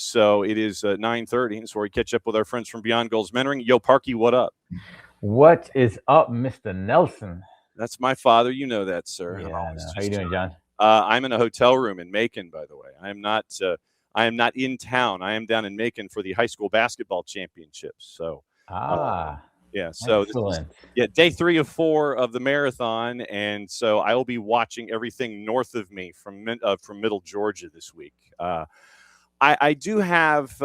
So it is 9:30. And so we catch up with our friends from Beyond Goals Mentoring. Yo, Parky, what up? What is up, Mr. Nelson? That's my father. You know that, sir. I'm Yeah, I always know. How you just. doing, John? I'm in a hotel room in Macon, by the way. I am not. I am not in town. I am down in Macon for the high school basketball championships. So, uh, Ah, yeah. So this is excellent. day 3 of 4 of the marathon, and so I will be watching everything north of me from Middle Georgia this week. I do have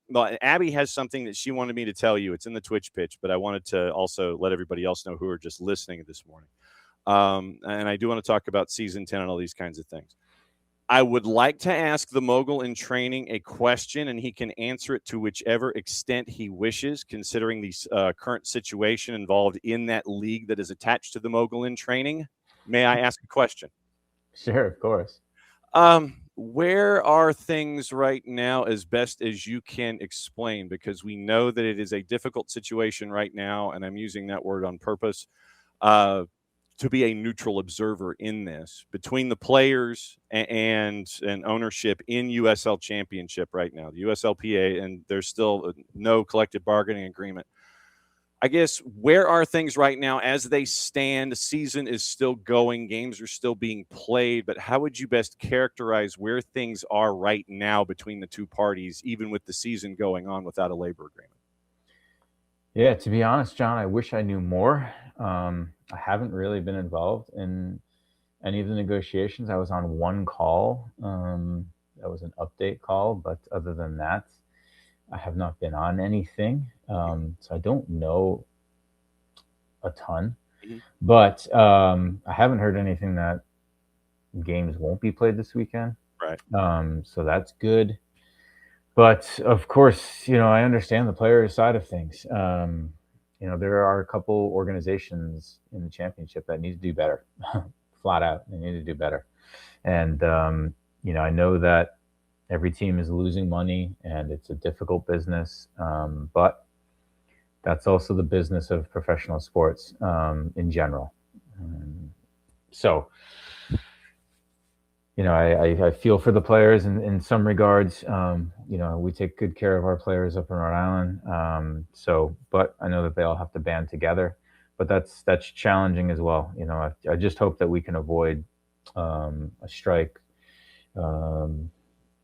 well, Abby has something that she wanted me to tell you. It's in the Twitch pitch, but I wanted to also let everybody else know who are just listening this morning. And I do want to talk about season 10 and all these kinds of things. I would like to ask the mogul in training a question, and he can answer it to whichever extent he wishes, considering the current situation involved in that league that is attached to the mogul in training. May I ask a question? Sure, of course. Where are things right now as best as you can explain? Because we know that it is a difficult situation right now, and I'm using that word on purpose. To be a neutral observer in this between the players and ownership in USL Championship right now, the USLPA, and there's still no collective bargaining agreement. I guess where are things right now as they stand? The season is still going, games are still being played, but how would you best characterize where things are right now between the two parties, even with the season going on without a labor agreement? Yeah, to be honest, John, I wish I knew more. I haven't really been involved in any of the negotiations. I was on one call. That was an update call, but other than that, I have not been on anything. So I don't know a ton. Mhm. But I haven't heard anything that games won't be played this weekend. Right. So that's good. But of course, I understand the player side of things. There are a couple organizations in the championship that need to do better, flat out. They need to do better. And, I know that every team is losing money and it's a difficult business. But that's also the business of professional sports in general. So, I feel for the players in some regards. We take good care of our players up in Rhode Island. But I know that they all have to band together. But that's challenging as well. I just hope that we can avoid a strike.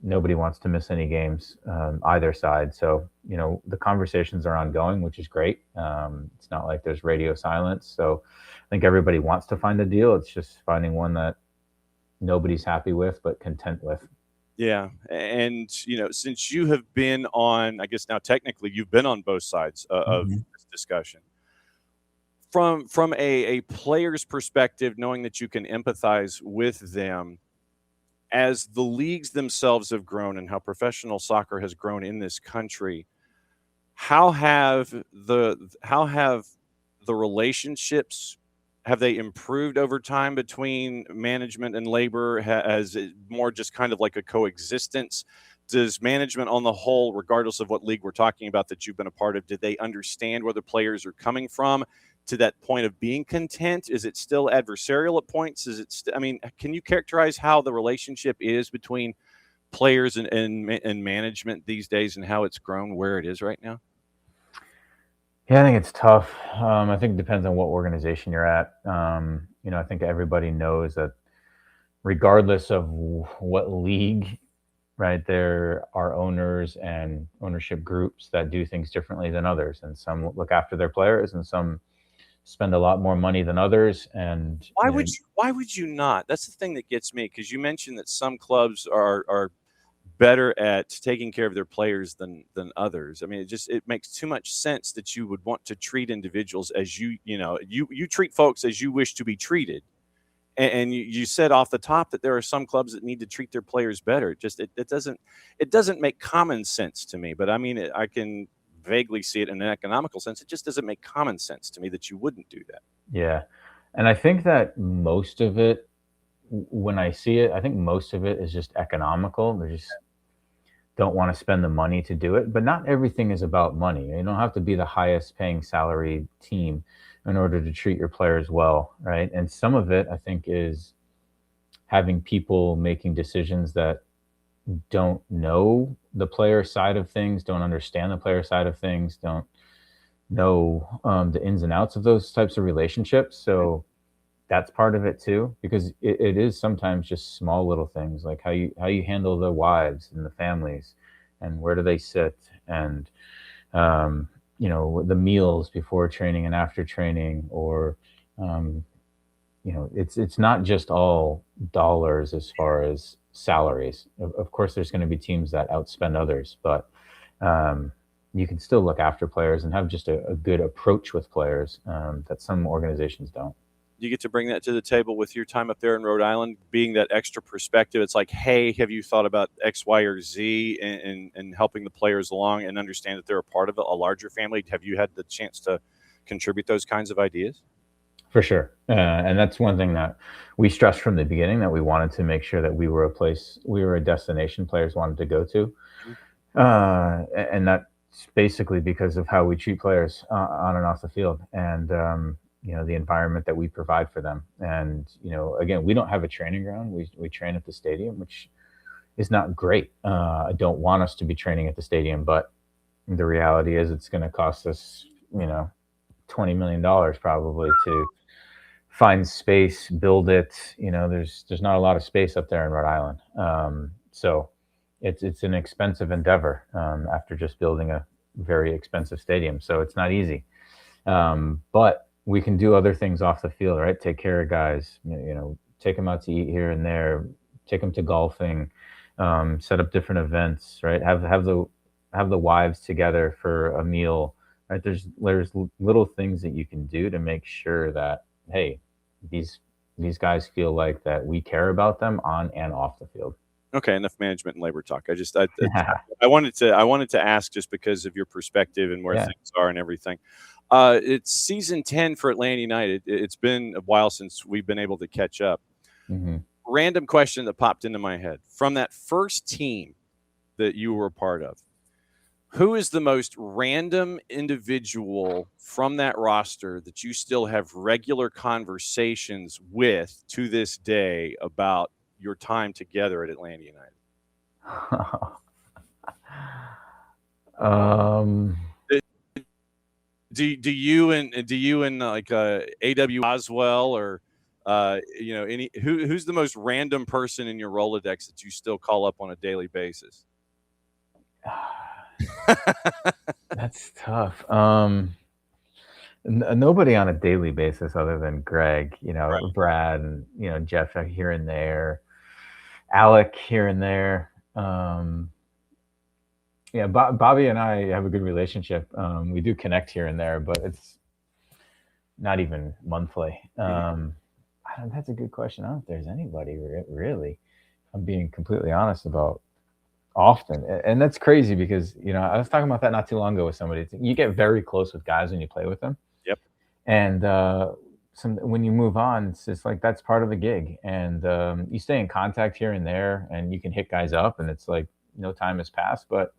Nobody wants to miss any games, either side. So, the conversations are ongoing, which is great. It's not like there's radio silence. So I think everybody wants to find a deal. It's just finding one that nobody's happy with but content with. Yeah. And, since you have been on, I guess now technically you've been on both sides of this discussion. From a player's perspective, knowing that you can empathize with them, as the leagues themselves have grown and how professional soccer has grown in this country, how have the relationships, have they improved over time between management and labor? Has it more just kind of like a coexistence? Does management on the whole, regardless of what league we're talking about that you've been a part of, did they understand where the players are coming from to that point of being content? Is it still adversarial at points? Can you characterize how the relationship is between players and management these days and how it's grown where it is right now? Yeah, I think it's tough. I think it depends on what organization you're at. I think everybody knows that regardless of what league, right, there are owners and ownership groups that do things differently than others. And some look after their players and some spend a lot more money than others. And why would you not? That's the thing that gets me, because you mentioned that some clubs are better at taking care of their players than others. I mean, it makes too much sense that you would want to treat individuals as you treat folks as you wish to be treated. And you said off the top that there are some clubs that need to treat their players better. It doesn't make common sense to me. But I mean, I can vaguely see it in an economical sense. It just doesn't make common sense to me that you wouldn't do that. Yeah. And I think that most of it, when I see it, I think most of it is just economical. They just don't want to spend the money to do it. But not everything is about money. You don't have to be the highest paying salary team in order to treat your players well, right? And some of it, I think, is having people making decisions that don't know the player side of things, don't understand the player side of things, don't know the ins and outs of those types of relationships. So that's part of it too, because it is sometimes just small little things like how you handle the wives and the families, and where do they sit, and um, the meals before training and after training, or um, it's not just all dollars as far as salaries. Of course, there's going to be teams that outspend others, but um, you can still look after players and have just a good approach with players that some organizations don't. You get to bring that to the table with your time up there in Rhode Island, being that extra perspective. It's like, hey, have you thought about X, Y, or Z, and helping the players along and understand that they're a part of a larger family? Have you had the chance to contribute those kinds of ideas? For sure. And that's one thing that we stressed from the beginning, that we wanted to make sure that we were a destination players wanted to go to. And that's basically because of how we treat players on and off the field, and the environment that we provide for them. And again, we don't have a training ground. We train at the stadium, which is not great. I don't want us to be training at the stadium, but the reality is it's going to cost us, $20 million probably to find space, build it. There's not a lot of space up there in Rhode Island. So it's an expensive endeavor after just building a very expensive stadium. So it's not easy. But we can do other things off the field, right? Take care of guys, take them out to eat here and there, take them to golfing, set up different events, right? Have the wives together for a meal, right? There's little things that you can do to make sure that, hey, these guys feel like that we care about them on and off the field. Okay, enough management and labor talk. I wanted to ask just because of your perspective and where Yeah. things are and everything. It's season 10 for Atlanta United. It's been a while since we've been able to catch up. Mm-hmm. Random question that popped into my head. From that first team that you were a part of, who is the most random individual from that roster that you still have regular conversations with to this day about your time together at Atlanta United? um, Do you and like A.W. Oswell or who's the most random person in your Rolodex that you still call up on a daily basis? That's tough. Nobody on a daily basis other than Greg, Right. Brad, and Jeff here and there, Alec here and there. Yeah, Bobby and I have a good relationship. We do connect here and there, but it's not even monthly. That's a good question. I don't know if there's anybody really. I'm being completely honest about often, and that's crazy because I was talking about that not too long ago with somebody. You get very close with guys when you play with them. Yep. And when you move on, it's just like that's part of the gig, and you stay in contact here and there, and you can hit guys up, and it's like no time has passed. But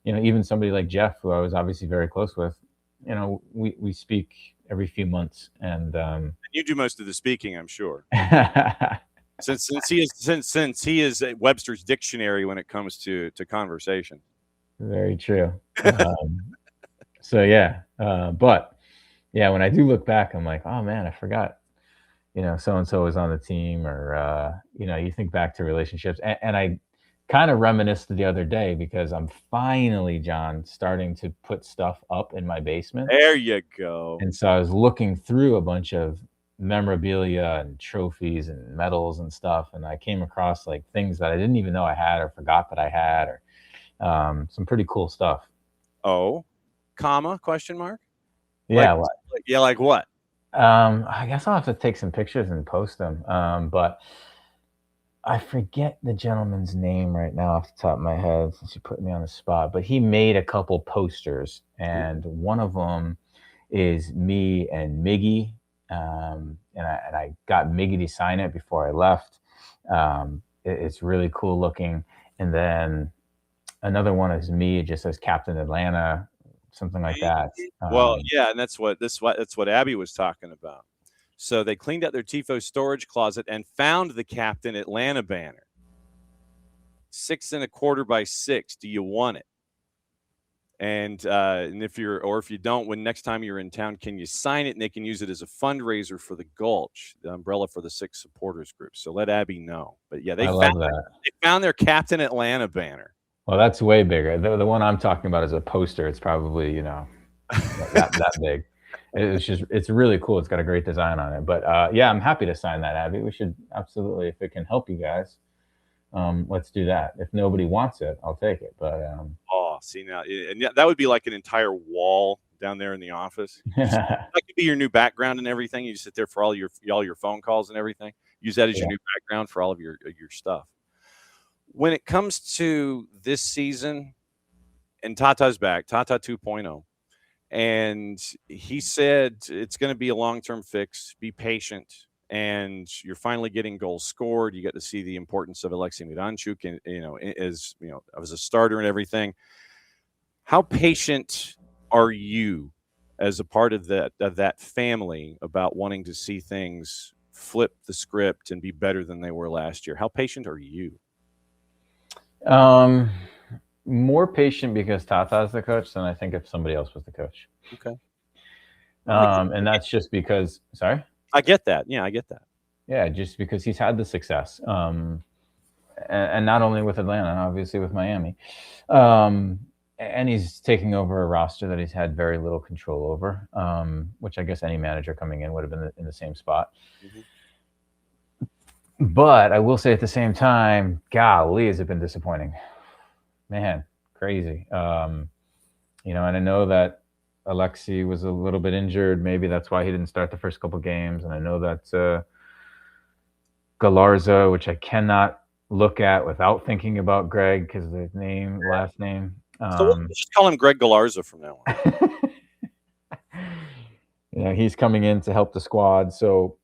even somebody like Jeff, who I was obviously very close with, we speak every few months, and you do most of the speaking, I'm sure. since he is Webster's dictionary when it comes to conversation. Very true. So yeah, but yeah, when I do look back, I'm like, oh man, I forgot. So and so was on the team, or you think back to relationships, and I kind of reminisced the other day because I'm finally, John, starting to put stuff up in my basement. There you go. And so I was looking through a bunch of memorabilia and trophies and medals and stuff, and I came across like things that I didn't even know I had or forgot that I had, or some pretty cool stuff. Oh, comma, question mark? Yeah. Like what? I guess I'll have to take some pictures and post them. But I forget the gentleman's name right now off the top of my head since you put me on the spot, but he made a couple posters, and one of them is me and Miggy. And I got Miggy to sign it before I left. It's really cool looking. And then another one is me. It just says Captain Atlanta, something like that. Well, yeah, and that's what Abby was talking about. So they cleaned out their Tifo storage closet and found the Captain Atlanta banner. 6.25 by 6. Do you want it? And if you don't, when next time you're in town, can you sign it and they can use it as a fundraiser for the Gulch, the umbrella for the 6 supporters group. So let Abby know. But yeah, I love that. They found their Captain Atlanta banner. Well, that's way bigger. The one I'm talking about is a poster. It's probably, that big. It's really cool. It's got a great design on it. But yeah, I'm happy to sign that, Abby. We should absolutely, if it can help you guys, let's do that. If nobody wants it, I'll take it. But see now, and yeah, that would be like an entire wall down there in the office. That could be your new background and everything. You sit there for all your phone calls and everything. Use that as your new background for all of your stuff. When it comes to this season, and Tata's back, Tata 2.0, and he said it's going to be a long-term fix. Be patient. And you're finally getting goals scored. You get to see the importance of Alexei Miranchuk, and as a starter and everything. How patient are you as a part of that family about wanting to see things flip the script and be better than they were last year? How patient are you? More patient because Tata is the coach than I think if somebody else was the coach. Okay. And that's just because. Sorry. I get that. Yeah, I get that. Yeah, just because he's had the success, and not only with Atlanta, obviously with Miami, and he's taking over a roster that he's had very little control over, which I guess any manager coming in would have been in the same spot. Mm-hmm. But I will say at the same time, golly, has it been disappointing. Man, crazy. And I know that Alexei was a little bit injured. Maybe that's why he didn't start the first couple games. And I know that Galarza, which I cannot look at without thinking about Greg because the last name. So we'll just call him Greg Galarza from now on. He's coming in to help the squad. So,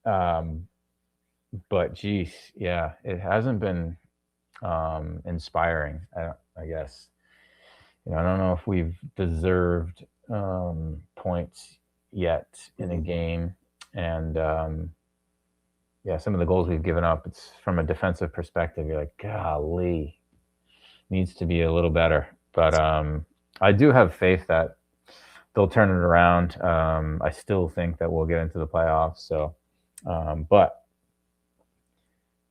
but geez, yeah, it hasn't been inspiring, I guess. I don't know if we've deserved points yet in a game. And some of the goals we've given up, it's from a defensive perspective. You're like, golly, needs to be a little better. But I do have faith that they'll turn it around. I still think that we'll get into the playoffs. So, but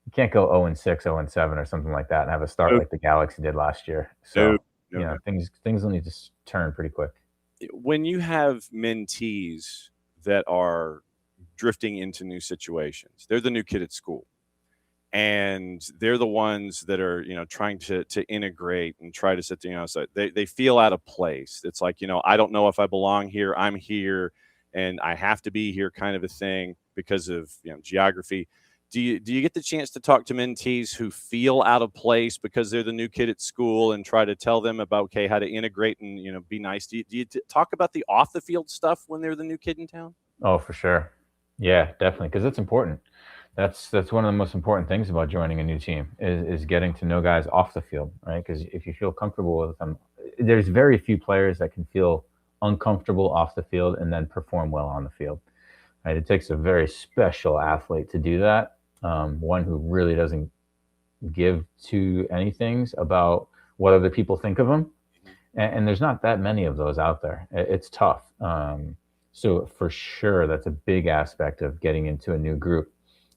you can't go 0-6, 0-7 or something like that and have a start like the Galaxy did last year. So, things will need to turn pretty quick. When you have mentees that are drifting into new situations, they're the new kid at school. And they're the ones that are, trying to integrate and try to sit there, so they feel out of place. It's like, I don't know if I belong here. I'm here and I have to be here kind of a thing because of, geography. Do you get the chance to talk to mentees who feel out of place because they're the new kid at school and try to tell them about, how to integrate and, be nice? Do you talk about the off the field stuff when they're the new kid in town? Oh, for sure. Yeah, definitely. Because it's important. That's one of the most important things about joining a new team is getting to know guys off the field, right? Because if you feel comfortable with them, there's very few players that can feel uncomfortable off the field and then perform well on the field. Right? It takes a very special athlete to do that. One who really doesn't give two anything about what other people think of them. And there's not that many of those out there. It's tough. So for sure, that's a big aspect of getting into a new group.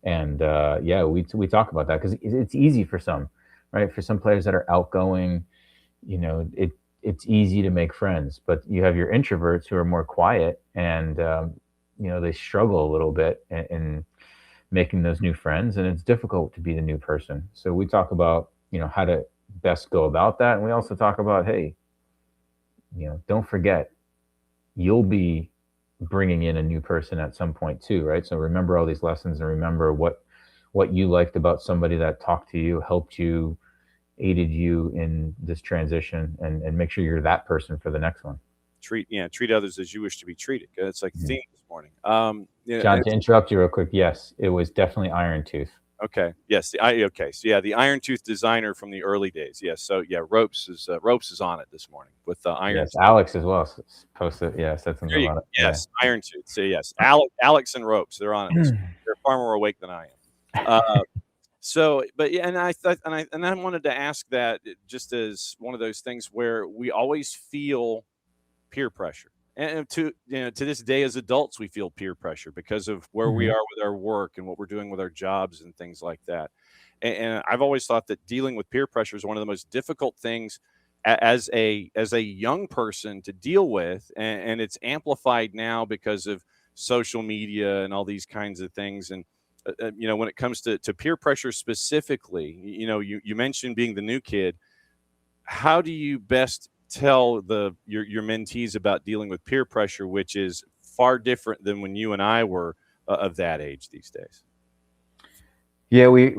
And we talk about that because it's easy for some, right? For some players that are outgoing, it's easy to make friends. But you have your introverts who are more quiet and, they struggle a little bit in making those new friends. And it's difficult to be the new person. So we talk about, how to best go about that. And we also talk about, hey, don't forget, you'll be bringing in a new person at some point too, right? So remember all these lessons and remember what you liked about somebody that talked to you, helped you, aided you in this transition, and make sure you're that person for the next one. Treat others as you wish to be treated. It's like the theme this morning. John, to interrupt you real quick, yes, it was definitely Iron Tooth. Okay. Yes. So the Iron Tooth designer from the early days. Yes. So Ropes is on it this morning with Iron. Yes, Alex as well posted. Yeah, said something about it. Yes, yeah. Iron Tooth. So yes, Alex and Ropes, they're on it. They're far more awake than I am. So, but yeah, and I thought, and I wanted to ask that just as one of those things where we always feel peer pressure. And to this day as adults, we feel peer pressure because of where we Mhm. are with our work and what we're doing with our jobs and things like that. And I've always thought that dealing with peer pressure is one of the most difficult things as a young person to deal with, and it's amplified now because of social media and all these kinds of things. And when it comes to peer pressure specifically, you mentioned being the new kid. How do you best tell your mentees about dealing with peer pressure, which is far different than when you and I were of that age these days? Yeah, we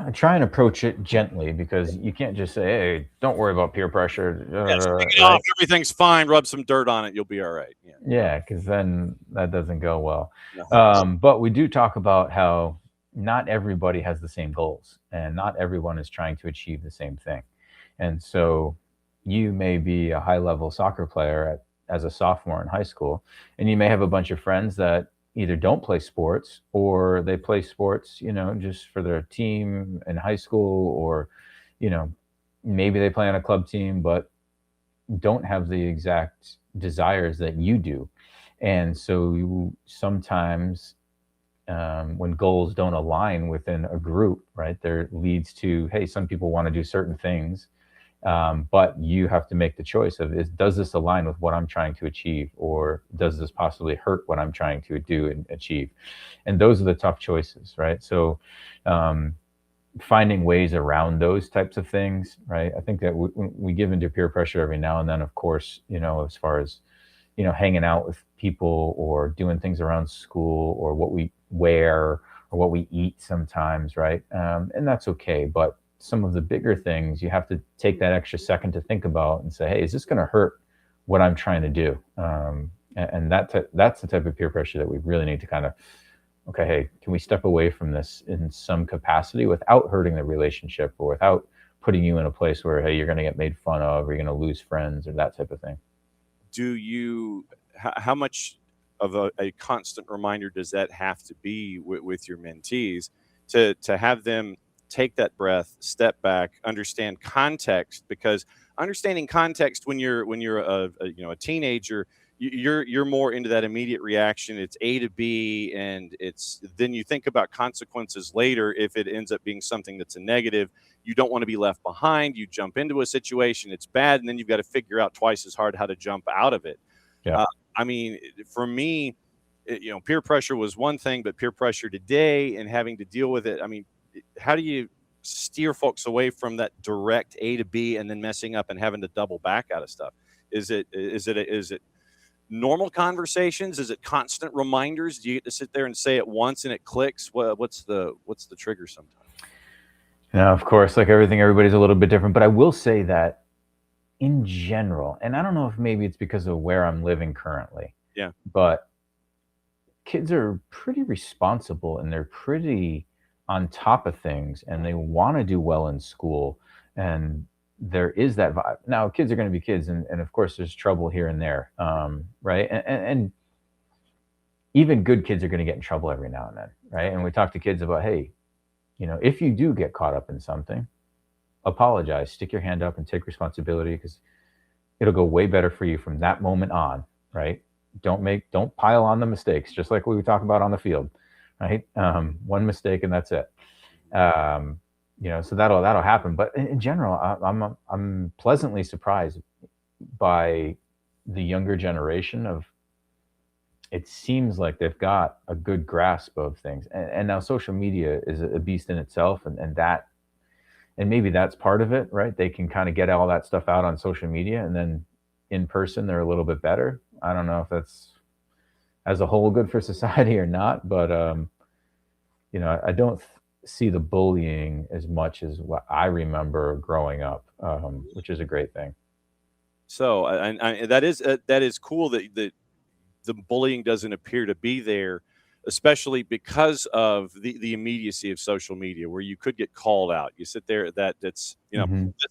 I try and approach it gently because you can't just say, "Hey, don't worry about peer pressure," Yeah, shake it off. right? Everything's fine. Rub some dirt on it. You'll be all right. Yeah. Yeah, because then that doesn't go well. No. But we do talk about how not everybody has the same goals, and not everyone is trying to achieve the same thing. And so you may be a high-level soccer player as a sophomore in high school, and you may have a bunch of friends that either don't play sports or they play sports, just for their team in high school, or, you know, maybe they play on a club team, but don't have the exact desires that you do. And so sometimes, when goals don't align within a group, right, there leads to, hey, some people want to do certain things, but you have to make the choice of, does this align with what I'm trying to achieve, or does this possibly hurt what I'm trying to do and achieve? And those are the tough choices, right? So, um, finding ways around those types of things, right? I think that we give into peer pressure every now and then, of course, as far as, hanging out with people or doing things around school, or what we wear or what we eat sometimes, right? And that's okay. But some of the bigger things, you have to take that extra second to think about and say, hey, is this going to hurt what I'm trying to do? And that's the type of peer pressure that we really need to kind of, okay, hey, can we step away from this in some capacity without hurting the relationship, or without putting you in a place where, hey, you're going to get made fun of, or you're going to lose friends, or that type of thing. How much of a constant reminder does that have to be with your mentees to have them take that breath, step back, understand context? Because understanding context when you're a teenager, you're more into that immediate reaction. It's A to B, and it's then you think about consequences later if it ends up being something that's a negative. You don't want to be left behind. You jump into a situation, it's bad, and then you've got to figure out twice as hard how to jump out of it. Yeah. uh, I mean, for me, peer pressure was one thing, but peer pressure today and having to deal with it. I mean, how do you steer folks away from that direct A to B and then messing up and having to double back out of stuff? Is it normal conversations? Is it constant reminders? Do you get to sit there and say it once and it clicks? What's the trigger sometimes? Now, of course, like everything, everybody's a little bit different. But I will say that in general, and I don't know if maybe it's because of where I'm living currently, Yeah. but kids are pretty responsible, and they're pretty on top of things, and they want to do well in school. And there is that vibe. Now, kids are going to be kids, and of course, there's trouble here and there, right? And even good kids are going to get in trouble every now and then, right? And we talk to kids about, hey, if you do get caught up in something, apologize, stick your hand up, and take responsibility, because it'll go way better for you from that moment on, right? Don't pile on the mistakes, just like we were talking about on the field, right? One mistake and that's it. So that'll happen. But in general, I'm pleasantly surprised by the younger generation. Of It seems like they've got a good grasp of things, and now social media is a beast in itself, and maybe that's part of it, right? They can kind of get all that stuff out on social media, and then in person they're a little bit better. I don't know if that's as a whole good for society or not, but I don't see the bullying as much as what I remember growing up, which is a great thing. So, that is cool that the bullying doesn't appear to be there, especially because of the immediacy of social media, where you could get called out. You sit there, Hmm. this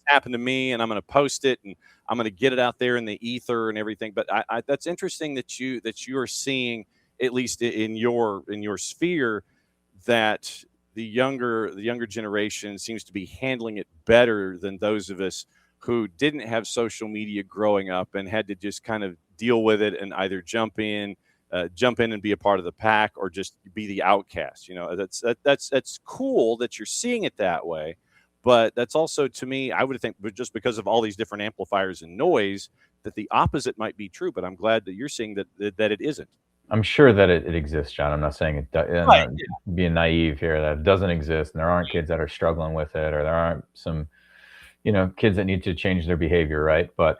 happened to me, and I'm going to post it, and I'm going to get it out there in the ether and everything. But that's interesting that you are seeing, at least in your sphere, that the younger generation seems to be handling it better than those of us who didn't have social media growing up and had to just kind of deal with it and either jump in and be a part of the pack or just be the outcast. That's cool that you're seeing it that way, but that's also, to me, I would think, but just because of all these different amplifiers and noise, that the opposite might be true. But I'm glad that you're seeing that it isn't. I'm sure that it exists, John. I'm not saying I'm Right. not being naive here, that it doesn't exist, and there aren't kids that are struggling with it, or there aren't some, kids that need to change their behavior, right? But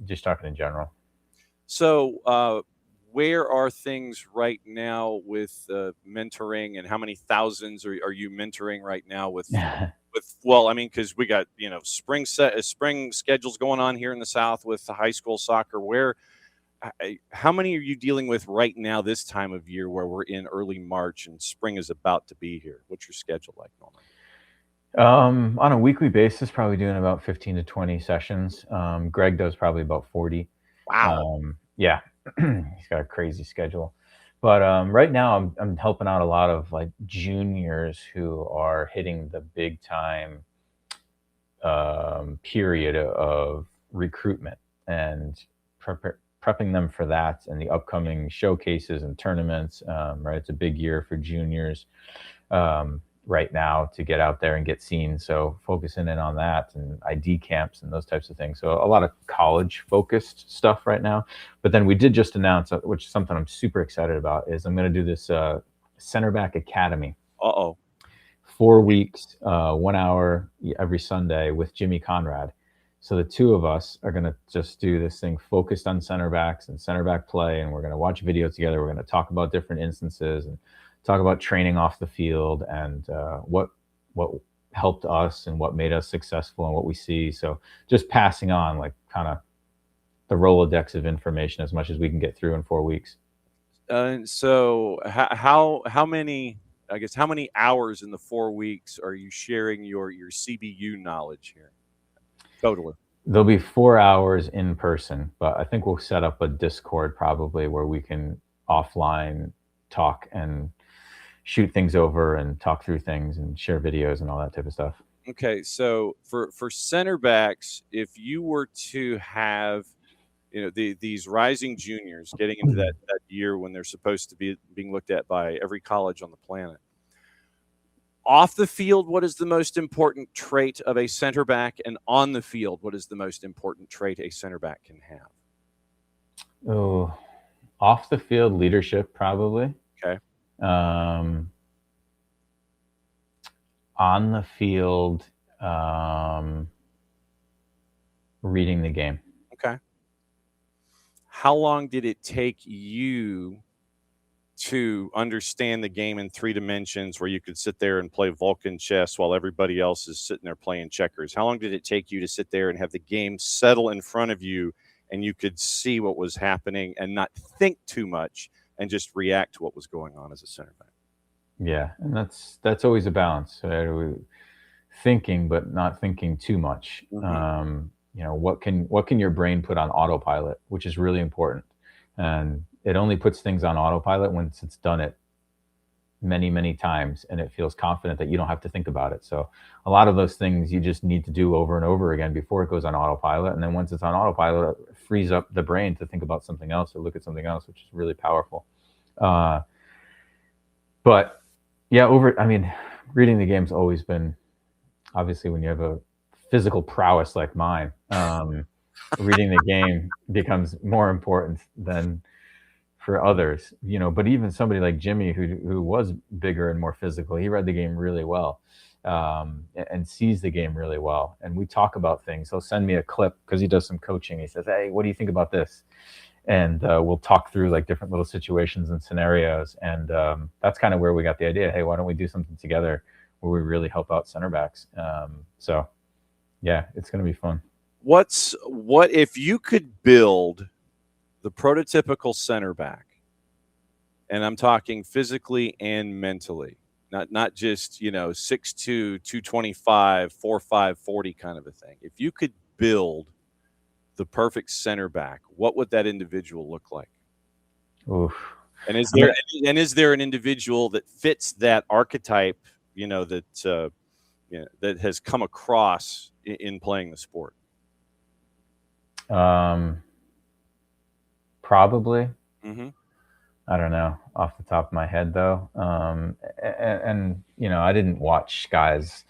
just talking in general. So, where are things right now with mentoring, and how many thousands are you mentoring right now with? Well, I mean, because we got spring schedules going on here in the South with the high school soccer. How many are you dealing with right now this time of year where we're in early March and spring is about to be here? What's your schedule like normally? On a weekly basis, probably doing about 15 to 20 sessions. Greg does probably about 40. Wow. Yeah, he's got a crazy schedule. But right now, I'm helping out a lot of like juniors who are hitting the big time period of recruitment and prepping them for that and the upcoming showcases and tournaments. Right, it's a big year for juniors right now to get out there and get seen. So focusing in on that and ID camps and those types of things. So a lot of college focused stuff right now. But then we did just announce, which is something I'm super excited about, is I'm going to do this center back academy. 4 weeks, 1 hour every Sunday with Jimmy Conrad. So the two of us are going to just do this thing focused on center backs and center back play. And we're going to watch videos together. We're going to talk about different instances and talk about training off the field and what helped us and what made us successful and what we see. So just passing on like kind of the Rolodex of information as much as we can get through in 4 weeks. So how many, I guess, how many hours in the 4 weeks are you sharing your CBU knowledge here? Totally. There'll be 4 hours in person, but I think we'll set up a Discord probably where we can offline talk and shoot things over and talk through things and share videos and all that type of stuff. Okay, so for center backs, if you were to have these rising juniors getting into that year when they're supposed to be being looked at by every college on the planet, off the field, what is the most important trait of a center back? And on the field, what is the most important trait a center back can have? Oh, off the field leadership, probably. Okay. On the field, reading the game. Okay. How long did it take you to understand the game in 3 dimensions where you could sit there and play Vulcan chess while everybody else is sitting there playing checkers? How long did it take you to sit there and have the game settle in front of you and you could see what was happening and not think too much and just react to what was going on as a center back? Yeah, and that's always a balance. Thinking, but not thinking too much. Mm-hmm. What can your brain put on autopilot, which is really important. And it only puts things on autopilot once it's done it many, many times and it feels confident that you don't have to think about it. So a lot of those things you just need to do over and over again before it goes on autopilot. And then once it's on autopilot, it frees up the brain to think about something else or look at something else, which is really powerful. But yeah, reading the game's always been, obviously when you have a physical prowess like mine, reading the game becomes more important than for others, but even somebody like Jimmy, who was bigger and more physical, he read the game really well, and sees the game really well. And we talk about things. He'll send me a clip because he does some coaching. He says, "Hey, what do you think about this?" And we'll talk through like different little situations and scenarios. And that's kind of where we got the idea. Hey, why don't we do something together where we really help out center backs? So yeah, it's going to be fun. What if you could build the prototypical center back, and I'm talking physically and mentally, not just 6'2", 225, 4'5", 40 kind of a thing. If you could build the perfect center back, what would that individual look like? Oof. And is there an individual that fits that archetype, that has come across in playing the sport? Probably. Mm-hmm. I don't know off the top of my head though. And I didn't watch guys,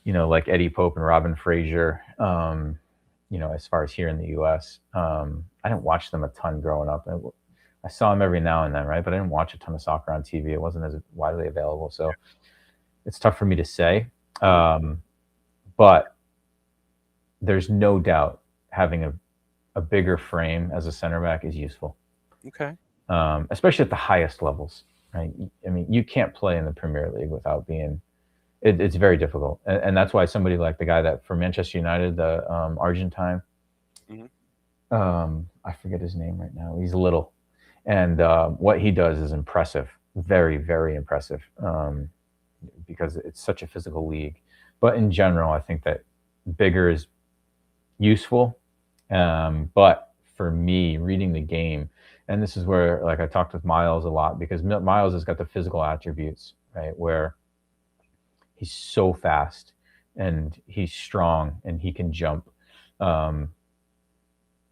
like Eddie Pope and Robin Frazier. As far as here in the U.S., I didn't watch them a ton growing up. I saw them every now and then, right? But I didn't watch a ton of soccer on TV. It wasn't as widely available, so it's tough for me to say. But there's no doubt having a bigger frame as a center back is useful. Okay. Especially at the highest levels, right? I mean, you can't play in the Premier League without being. It's very difficult, and that's why somebody like the guy that for Manchester United, the Argentine, I forget his name right now. He's little, and what he does is impressive, very, very impressive, because it's such a physical league. But in general, I think that bigger is useful. But for me, reading the game, and this is where, like, I talked with Miles a lot, because Miles has got the physical attributes, right, where he's so fast and he's strong and he can jump, and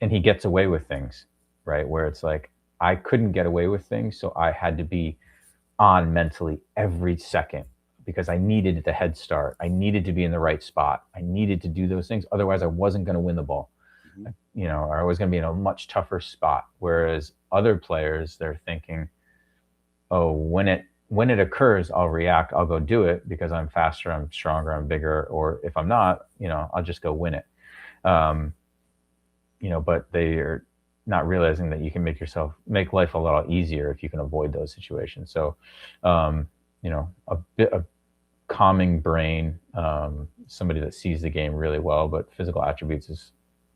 he gets away with things, right, where it's like I couldn't get away with things, so I had to be on mentally every second because I needed the head start. I needed to be in the right spot. I needed to do those things. Otherwise, I wasn't going to win the ball. Or I was going to be in a much tougher spot. Whereas other players, they're thinking, oh, when it occurs, I'll react. I'll go do it because I'm faster, I'm stronger, I'm bigger. Or if I'm not, I'll just go win it. But they are not realizing that you can make life a lot easier if you can avoid those situations. So, a calming brain, somebody that sees the game really well, but physical attributes is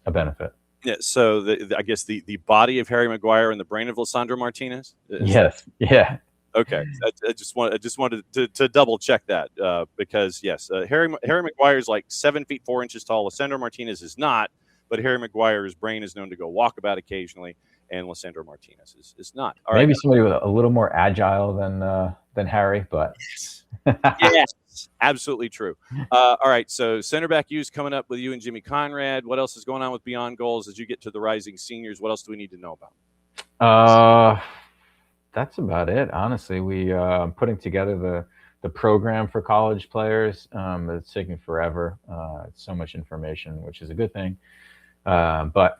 a benefit. Yeah. So I guess the body of Harry Maguire and the brain of Lisandro Martinez. Yes. Yeah. Okay. I just wanted to double check that because yes, Harry Maguire is like 7 feet 4 inches tall. Lisandro Martinez is not, but Harry Maguire's brain is known to go walkabout occasionally, and Lisandro Martinez is not. All Maybe right. Somebody with a little more agile than Harry, but yes, absolutely true. All right, so center back U's coming up with you and Jimmy Conrad. What else is going on with Beyond Goals as you get to the rising seniors? What else do we need to know about? That's about it. Honestly, we putting together the program for college players. It's taking forever. It's so much information, which is a good thing. But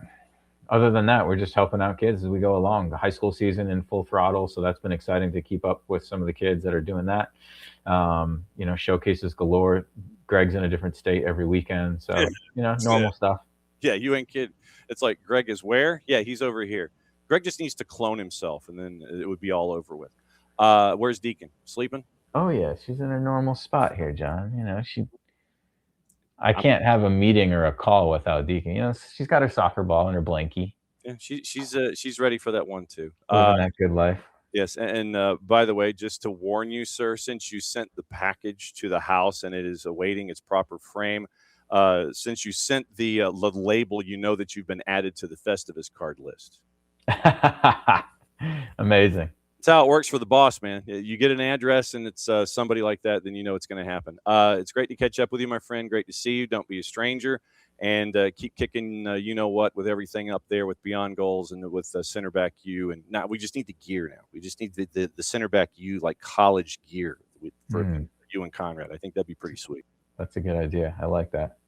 other than that, we're just helping out kids as we go along. The high school season in full throttle, so that's been exciting to keep up with some of the kids that are doing that. Showcases galore. Greg's in a different state every weekend, so normal stuff. Yeah, you ain't kidding. It's like, Greg is where? Yeah, he's over here. Greg just needs to clone himself, and then it would be all over with. Where's Deacon? Sleeping? Oh yeah, she's in a normal spot here, John. I can't have a meeting or a call without Deacon. She's got her soccer ball and her blankie. Yeah, she's ready for that one too. Living that good life. Yes, and by the way, just to warn you, sir, since you sent the package to the house and it is awaiting its proper frame, since you sent the label, you know that you've been added to the Festivus card list. Amazing. That's how it works for the boss, man. You get an address and it's somebody like that, then you know it's going to happen. It's great to catch up with you, my friend. Great to see you. Don't be a stranger. And keep kicking, with everything up there with Beyond Goals and with center back U. And now we just need the gear now. We just need the center back U, like college gear for you and Conrad. I think that'd be pretty sweet. That's a good idea. I like that.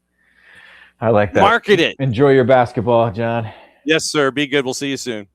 I like that. Market it. Enjoy your basketball, John. Yes, sir. Be good. We'll see you soon.